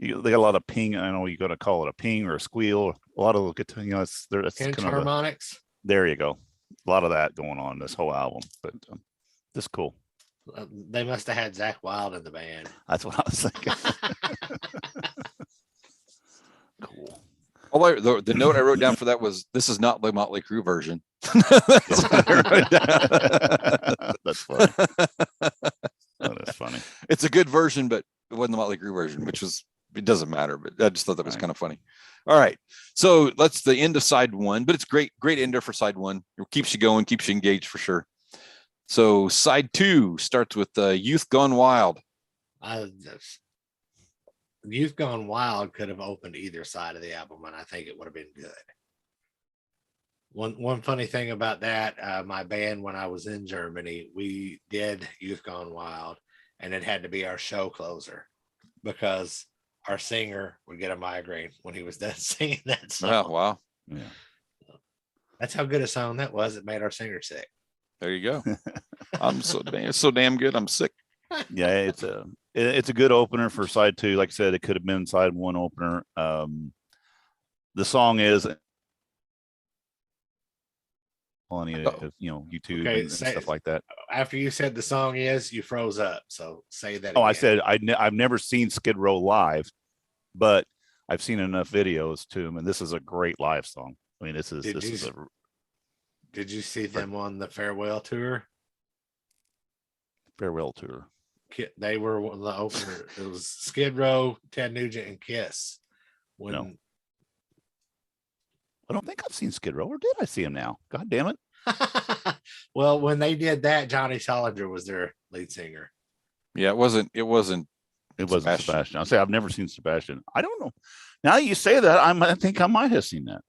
They got a lot of ping. I know you're gonna call it a ping or a squeal. A lot of guitar. It's kind of harmonics. There you go. A lot of that going on in this whole album, but just cool. They must have had Zach Wilde in the band. That's what I was thinking. Cool. The note I wrote down for that was, this is not the Motley Crue version. That's what I wrote down. That's funny. That is funny. It's a good version, but it wasn't the Motley Crue version, which was, it doesn't matter, but I just thought that was kind of funny. All right. So that's the end of side one, but it's great ender for side one. It keeps you going, keeps you engaged for sure. So side two starts with Youth Gone Wild. Youth Gone Wild could have opened either side of the album, and I think it would have been good. One funny thing about that, my band, when I was in Germany, we did Youth Gone Wild, and it had to be our show closer because our singer would get a migraine when he was done singing that song. Oh, wow. Yeah. That's how good a song that was. It made our singer sick. There you go. I'm so damn good. I'm sick. Yeah, it's a good opener for side two. Like I said, it could have been side one opener. The song is plenty of YouTube and stuff like that. After you said the song is, you froze up. So say that. Oh, again. I said I've never seen Skid Row live, but I've seen enough videos to them, and this is a great live song. I mean, Did you see them on the farewell tour? Farewell tour. They were one of the opener. It was Skid Row, Ted Nugent, and Kiss. No. I don't think I've seen Skid Row, or did I see him now? God damn it. Well, when they did that, Johnny Solinger was their lead singer. Yeah, it wasn't Sebastian. I'll say I've never seen Sebastian. I don't know. Now that you say that, I think I might have seen that.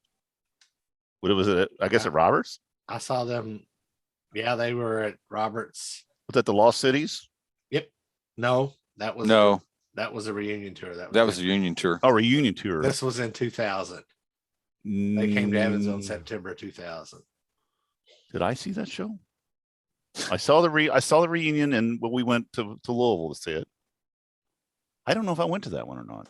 What was it? I guess at Roberts. I saw them. Yeah, they were at Roberts. Was that the Lost Cities? Yep. No, that was a reunion tour. That was a reunion tour. Oh, reunion tour. This was in 2000. They came to Evansville in September 2000. Did I see that show? I saw the reunion, and we went to Louisville to see it. I don't know if I went to that one or not.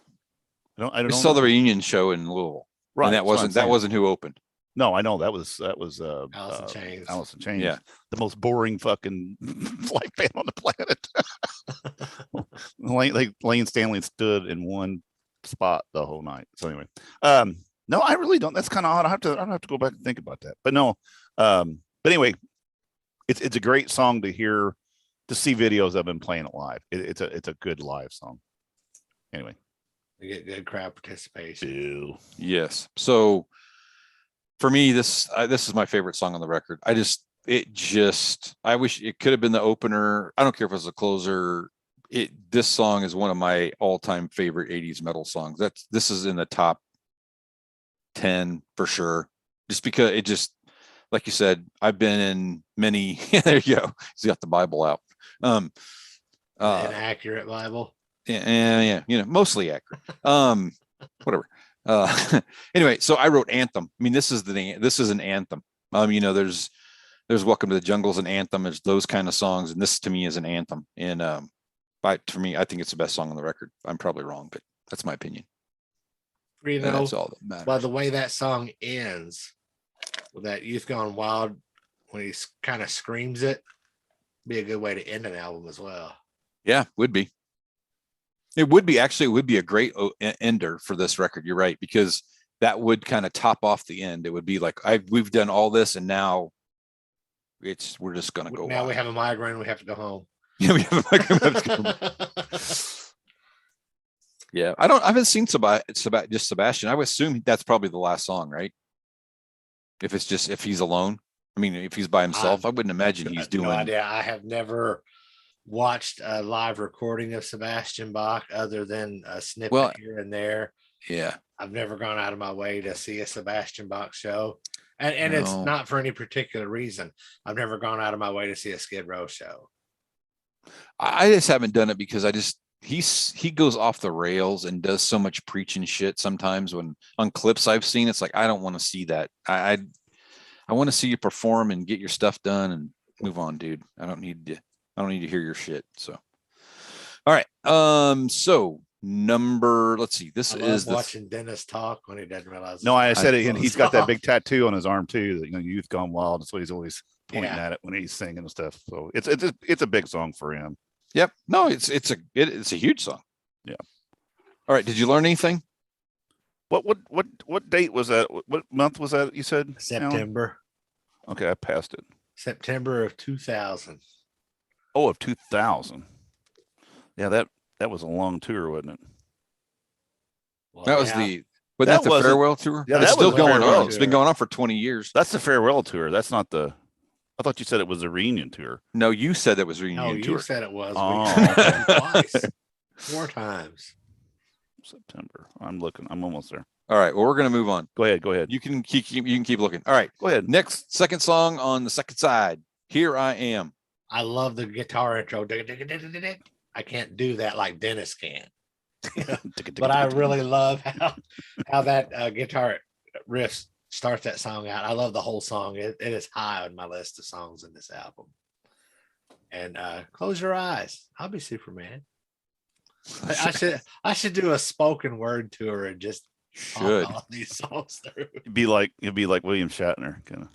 I don't. We saw the reunion show in Louisville, right? And that wasn't who opened. No, I know that was Alice in Chains. Alice in Chains. Yeah, the most boring fucking flight band on the planet. Lane Stanley stood in one spot the whole night. So anyway, no, I really don't. That's kind of odd. I have to go back and think about that. But no, but anyway, it's a great song to hear, to see videos of him playing it live. It's a good live song. Anyway, you get good crowd participation. Ew. Yes. So for me, this is my favorite song on the record. I wish it could have been the opener. I don't care if it was a closer. This song is one of my all-time favorite 80s metal songs. This is in the top 10 for sure. Just because it just, like you said, I've been in many. There you go. He's got the Bible out. An accurate Bible. Yeah, mostly accurate. Whatever. Anyway, so I wrote Anthem. I mean, this is an anthem. There's Welcome to the Jungle's an anthem. There's those kind of songs, and this to me is an anthem. And for me, I think it's the best song on the record. I'm probably wrong, but that's my opinion. That's all that matters. By the way that song ends, with that Youth Gone Wild, when he kind of screams it, be a good way to end an album as well. Yeah, would be. It would be a great ender for this record. You're right, because that would kind of top off the end. It would be like, we've done all this, and now we're just gonna go. Now we have a migraine. We have to go home. Yeah, we have a migraine. Yeah, I haven't seen just Sebastian. I would assume that's probably the last song, right? If he's alone. I mean, if he's by himself, I wouldn't imagine he's doing. No idea. I have never watched a live recording of Sebastian Bach other than a snippet here and there. Yeah, I've never gone out of my way to see a Sebastian Bach show, and it's not for any particular reason. I've never gone out of my way to see a Skid Row show. I just haven't done it because he goes off the rails and does so much preaching shit sometimes. When on clips I've seen, it's like, I don't want to see that. I want to see you perform and get your stuff done and move on, dude. I don't need to hear your shit. So, all right. So let's see. This is watching Dennis talk when he doesn't realize. No, I said it, and he's got that big tattoo on his arm too. That Youth Gone Wild. That's what he's always pointing Yeah. at it when he's singing and stuff. So it's a big song for him. Yep. No, it's a huge song. Yeah. All right. Did you learn anything? What date was that? What month was that? You said Alan? September. Okay, I passed it. September of 2000. Oh, of 2000. Yeah, that was a long tour, wasn't it? Well, That was yeah. but That that's the wasn't- farewell tour. Yeah, It's that still was the going farewell on. It's been tour. going on for 20 years. That's the farewell tour. That's not the. I thought you said it was a reunion tour. No, you said that was a reunion No, you tour. said it was. Oh, We okay. twice, 4 times. September. I'm looking. I'm almost there. All right. Well, we're going to move on. Go ahead. You can keep looking. All right. Go ahead. Next, second song on the second side. Here I Am. I love the guitar intro. I can't do that like Dennis can, but I really love how that guitar riff starts that song out. I love the whole song. It is high on my list of songs in this album. And Close Your Eyes. I'll be Superman. I should do a spoken word tour and just Should. all these songs through. It'd be like William Shatner kind of.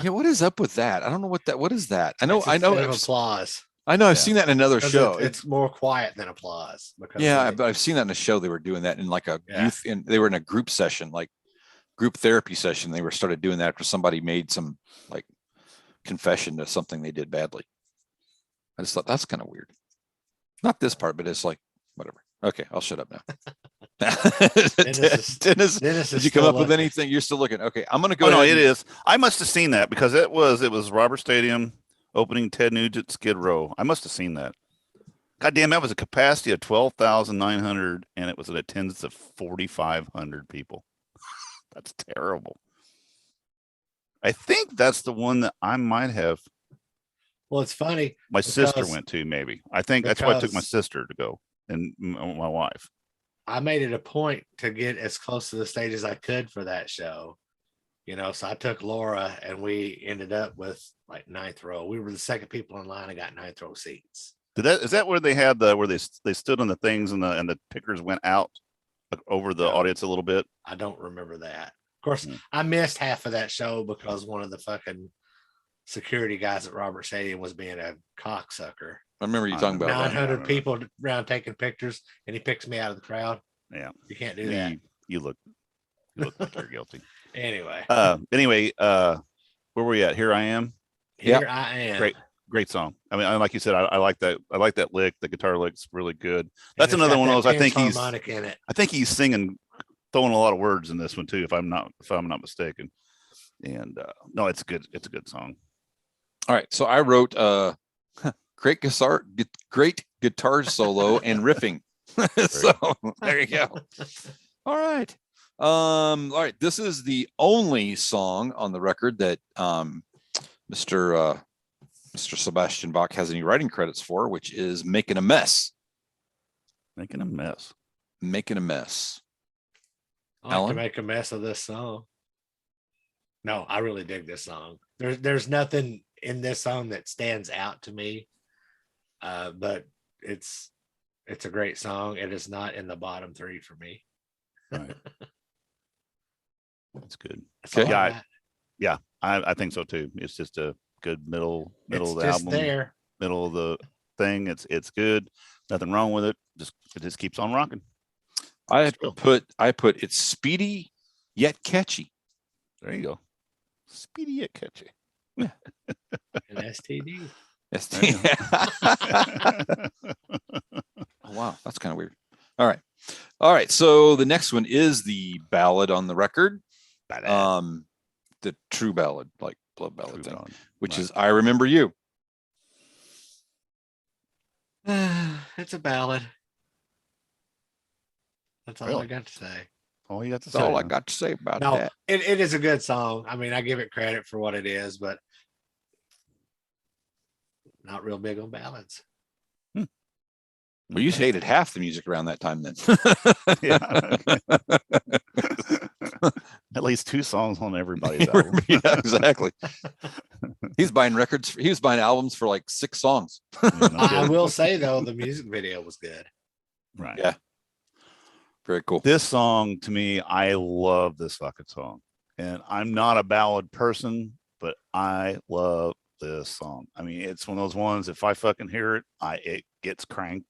Yeah, what is up with that? I don't know what is that? I know Instead of applause. I've seen that in another 'Cause show. It's more quiet than applause. Because Yeah, but I've seen that in a show. They were doing that in like a youth, and they were in a group session, like group therapy session. They started doing that after somebody made some like confession to something they did badly. I just thought that's kind of weird. Not this part, but it's like whatever. Okay, I'll shut up now. Dennis, did you come up with anything? You're still looking. Okay, I'm gonna go. Oh no, ahead it is. I must have seen that because it was Robert Stadium opening Ted Nugent Skid Row. I must have seen that. God damn, that was a capacity of 12,900 and it was an attendance of 4,500 people. That's terrible. I think that's the one that I might have. Well, it's funny. My sister went to, maybe. I think that's why I took my sister to go and my wife. I made it a point to get as close to the stage as I could for that show. So I took Laura and we ended up with like 9th row. We were the second people in line and got 9th row seats. Is that where they had where they stood on the things and the pickers went out over the audience a little bit? I don't remember that. Of course, I missed half of that show because one of the fucking security guys at Robert Stadium was being a cocksucker. I remember you talking about 900 people around taking pictures, and he picks me out of the crowd. Yeah, you can't do that. You look like you're guilty. Anyway, where were we at? Here I Am. Here I Am. Great song. I mean, like you said, I like that. I like that lick. The guitar lick's really good. That's another one of those. I think he's singing, throwing a lot of words in this one too. If I'm not mistaken. And no, it's good. It's a good song. All right, so I wrote great guitar solo and riffing. So there you go. All right. All right. This is the only song on the record that Mr. Sebastian Bach has any writing credits for, which is Making a Mess. Making a Mess. I like to make a mess of this song. No, I really dig this song. There's nothing in this song that stands out to me, but it's a great song. It is not in the bottom 3 for me. Right. That's good. Okay. I think so too. It's just a good middle of the album. There. Middle of the thing. It's good. Nothing wrong with it. It just keeps on rocking. I put it's speedy yet catchy. There you go. Speedy yet catchy. An STD. Oh, wow, that's kind of weird. All right. So the next one is the ballad on the record. The true ballad, like love ballad thing, which is I Remember You. It's a ballad. That's all I got to say. All you got to say. All I got to say about that. It is a good song. I mean, I give it credit for what it is, but not real big on ballads. Well, you hated half the music around that time then. At least 2 songs on everybody's album. Yeah, exactly. He's buying records. He was buying albums for like 6 songs. I will say though, the music video was good. Right. Yeah. Very cool. This song, to me, I love this fucking song. And I'm not a ballad person, but I love this song. I mean, it's one of those ones, if I fucking hear it, it gets cranked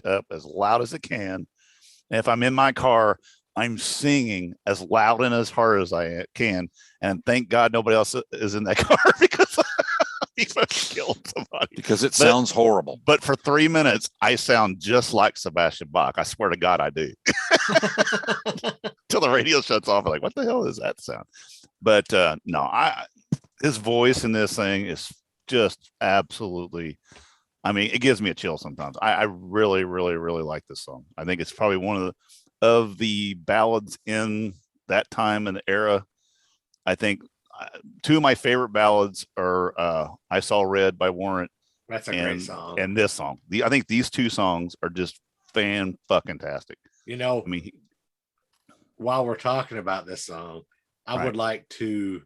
up as loud as it can. And if I'm in my car, I'm singing as loud and as hard as I can. And thank God nobody else is in that car because he fucking killed somebody. Because it sounds horrible. But for 3 minutes, I sound just like Sebastian Bach. I swear to God, I do. Till the radio shuts off. I'm like, what the hell is that sound? But no, his voice in this thing is just absolutely. I mean, it gives me a chill sometimes. I really, really, really like this song. I think it's probably one of the ballads in that time and era. I think two of my favorite ballads are "I Saw Red" by Warrant. That's a great song. And this song. I think these two songs are just fan-fucking-tastic. You know, I mean, while we're talking about this song, I would like to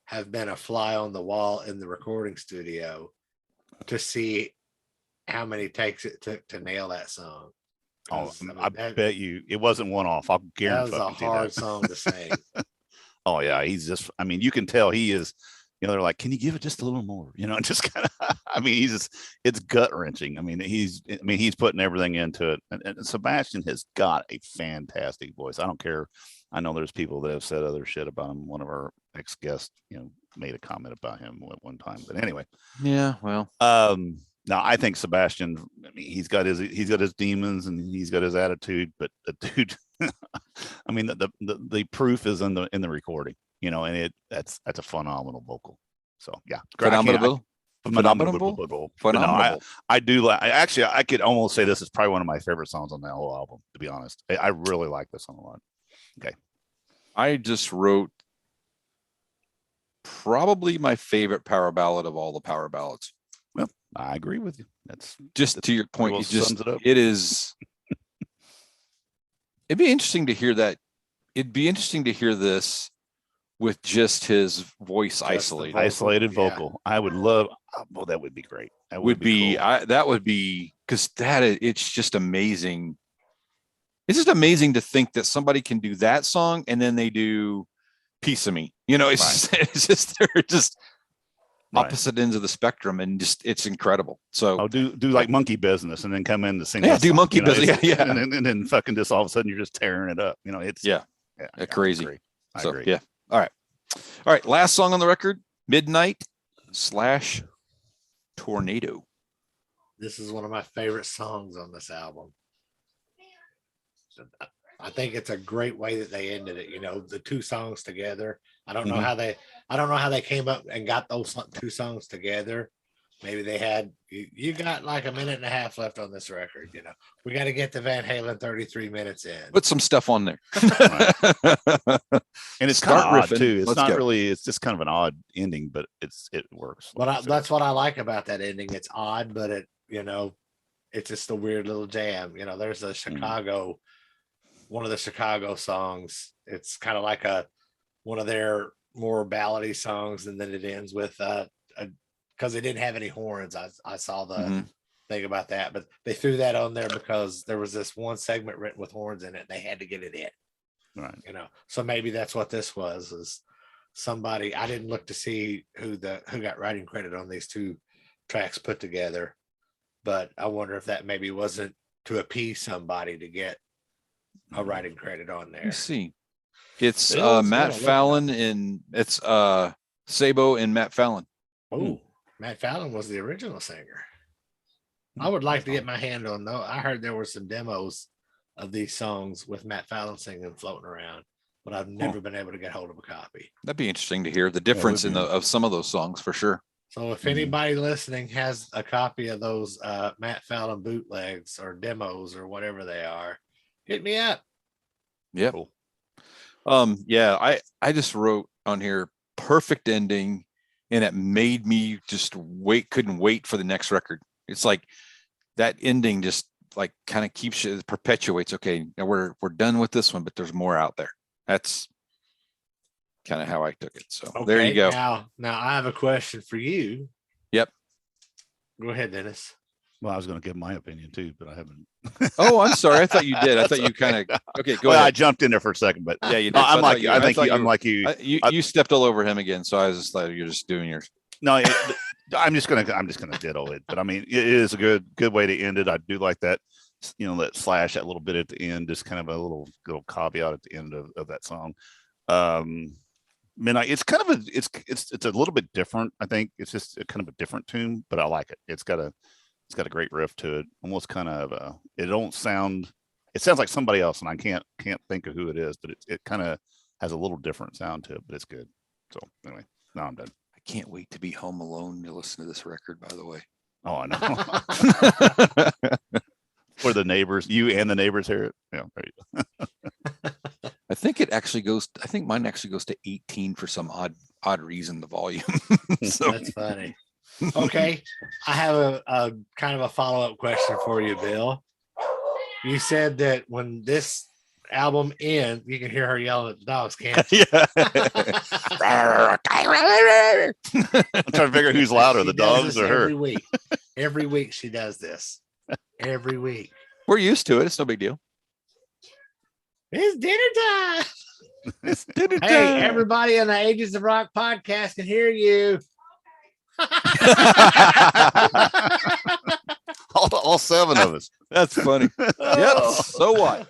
have been a fly on the wall in the recording studio to see how many takes it took to nail that song. Oh, I bet you it wasn't one off. I'll guarantee that was a hard song to sing. Oh yeah, he's just. I mean, you can tell he is. You know, they're like, can you give it just a little more? You know, just kind of. I mean, it's gut wrenching. I mean, he's putting everything into it. And Sebastian has got a fantastic voice. I don't care. I know there's people that have said other shit about him. One of our ex guests, made a comment about him at one time. But anyway. Yeah. Well. Now I think Sebastian. I mean, he's got his demons and he's got his attitude. But the dude. I mean, the proof is in the recording. And that's a phenomenal vocal. So yeah, Phenomenal. No, I do like. I could almost say this is probably one of my favorite songs on that whole album. To be honest, I really like this song a lot. Okay, I just wrote probably my favorite power ballad of all the power ballads. Well, I agree with you. That's to your point. You just sums it up. It is. It'd be interesting to hear that. It'd be interesting to hear this with just his voice isolated vocal. I would love. Well, that would be great. That would be cool. That would be because it's just amazing. It's just amazing to think that somebody can do that song and then they do "Piece of Me." It's just they're just opposite ends of the spectrum, and just it's incredible. So I'll do like Monkey Business and then come in to sing. Yeah, do song. Monkey Business. Yeah. And then fucking just all of a sudden you're just tearing it up. It's crazy. I agree. Yeah. All right. Last song on the record, Midnight / Tornado. This is one of my favorite songs on this album. I think it's a great way that they ended it. The two songs together. I don't know how they came up and got those two songs together. Maybe they had, you got like a minute and a half left on this record. We got to get the Van Halen 33 minutes in. Put some stuff on there. And it's kind of odd too. It's not really, it's just kind of an odd ending, but it works. But that's what I like about that ending. It's odd, but it's just a weird little jam. There's a Chicago, one of the Chicago songs. It's kind of like one of their more ballady songs. And then it ends with, because they didn't have any horns. I saw the thing about that, but they threw that on there because there was this one segment written with horns in it and they had to get it in. Right. So maybe that's what this was somebody. I didn't look to see who got writing credit on these two tracks put together, but I wonder if that maybe wasn't to appease somebody to get a writing credit on there. Let's see. It's Matt Fallon and it's Sabo and Matt Fallon. Oh, Matt Fallon was the original singer. I would like to get my hand on those. I heard there were some demos of these songs with Matt Fallon singing floating around, but I've never been able to get hold of a copy. That'd be interesting to hear the difference of some of those songs for sure. So if anybody listening has a copy of those Matt Fallon bootlegs or demos or whatever they are, hit me up. Yeah. Cool. I just wrote on here perfect ending, and it made me just couldn't wait for the next record. It's like that ending just like kind of keeps you, perpetuates. Okay, now we're done with this one, but there's more out there. That's kind of how I took it. So there you go. Now I have a question for you. Yep. Go ahead, Dennis. Well, I was going to give my opinion too, but I haven't. Oh, I'm sorry. I thought you did. I thought you kind of. Okay, go ahead. I jumped in there for a second, but yeah, you did. no, I'm So like you. I think I'm were- like you. You stepped all over him again, so I was just like, you're just doing yours. No, I'm just gonna ditto it. But I mean, it is a good way to end it. I do like that, that slash, that little bit at the end, just kind of a little caveat at the end of that song. It's kind of it's a little bit different. I think it's just a kind of a different tune, but I like it. It's got a great riff to it. Almost kind of it sounds like somebody else, and I can't think of who it is, but it kind of has a little different sound to it, but it's good. So anyway, now I'm done. I can't wait to be home alone to listen to this record, by the way. Oh, I know. Or the neighbors, you and the neighbors hear it. Yeah, there you go. I think mine actually goes to 18 for some odd reason, the volume. So That's funny. Okay. I have a kind of a follow-up question for you, Bill. You said that when this album ends, you can hear her yelling at the dogs, can't you? Yeah. I'm trying to figure out who's louder, She the does dogs this or her. every week. Every week she does this. Every week. we're used to it. It's no big deal. It's dinner time. It's dinner time. Hey, everybody on the Ages of Rock podcast can hear you. all 7 of us. That's funny. Yep. So what?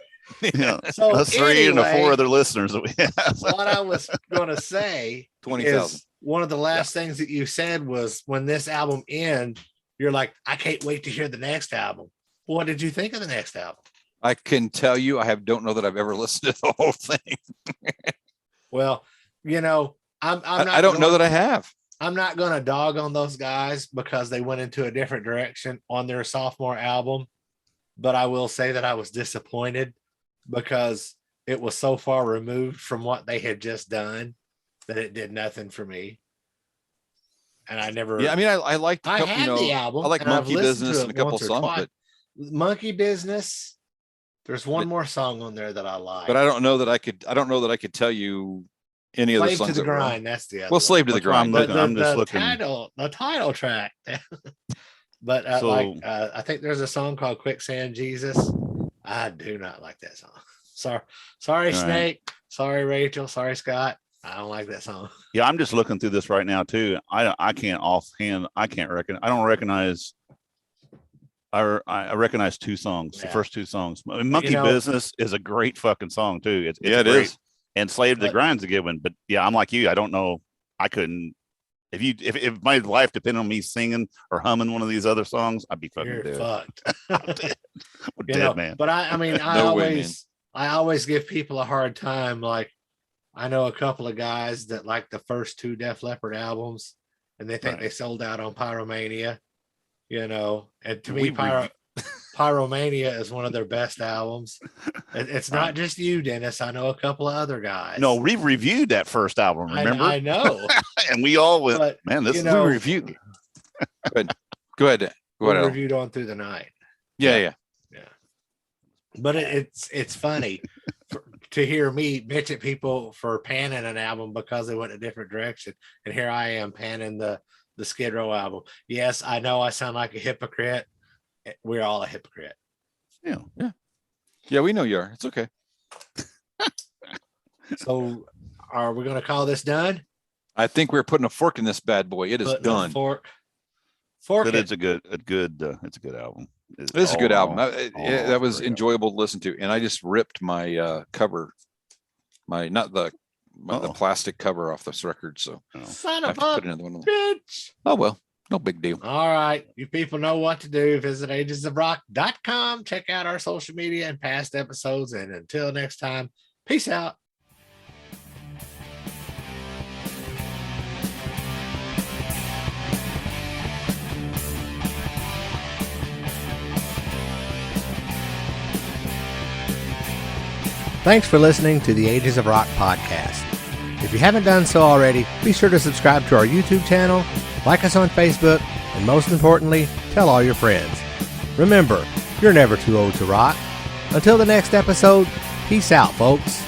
Yeah. So Us 3 and the 4 anyway, other listeners that we have. what I was going to say 20,000. is one of the last things that you said was when this album ends, you're like, I can't wait to hear the next album. What did you think of the next album? I can tell you, don't know that I've ever listened to the whole thing. Well, I'm not. I don't know that I have. I'm not going to dog on those guys because they went into a different direction on their sophomore album. But I will say that I was disappointed because it was so far removed from what they had just done that it did nothing for me. And I never. Yeah, I mean, I liked. I had the album. I like and I've Monkey listened to Business it and a couple once or songs, twice. Monkey Business. There's one more song on there that I like. but I don't know that I could. I don't know that I could tell you any of the Slave songs. to the that were on. Grind. That's the other. Well, Slave to the That's what I'm Grind. looking- I'm just looking. The title track. But I think there's a song called Quicksand Jesus. I do not like that song. Sorry, right. Snake. Sorry, Rachel. Sorry, Scott. I don't like that song. Yeah, I'm just looking through this right now too. I can't offhand. I don't recognize. I recognize 2 songs. The Yeah. first 2 songs. I mean, Monkey Business is a great fucking song too. It's Yeah, it great. is. And Slave to the Grind's a good one. But yeah, I'm like you. I don't know. I couldn't. If my life depended on me singing or humming one of these other songs, I'd be fucking You're dead. fucked. I'm dead, man. But I mean, No way, I always give people a hard time. Like, I know a couple of guys that like the first 2 Def Leppard albums, and they think Right. they sold out on Pyromania. And to We me, Pyromania is one of their best albums. It's not just you, Dennis. I know a couple of other guys. No, we reviewed that first album, remember? I know. And we all went, But, man, this you is know, We reviewed. Go ahead. we Alan. reviewed On Through the Night. Yeah. But it's funny to hear me bitch at people for panning an album because they went a different direction, and here I am panning the Skid Row album. Yes, I know I sound like a hypocrite. We're all a hypocrite. Yeah, we know you are. It's okay. So, are we going to call this done? I think we're putting a fork in this bad boy. It is Putting a done. Fork. but It. it's a good it's a good album. It is a good album. That was great enjoyable to listen to, and I just ripped my cover, the plastic cover off this record. So Son I of have to a put another one on. bitch. Oh well, no big deal. All right. You people know what to do. Visit agesofrock.com. Check out our social media and past episodes. And until next time, peace out. Thanks for listening to the Ages of Rock podcast. If you haven't done so already, be sure to subscribe to our YouTube channel, like us on Facebook, and most importantly, tell all your friends. Remember, you're never too old to rock. Until the next episode, peace out, folks.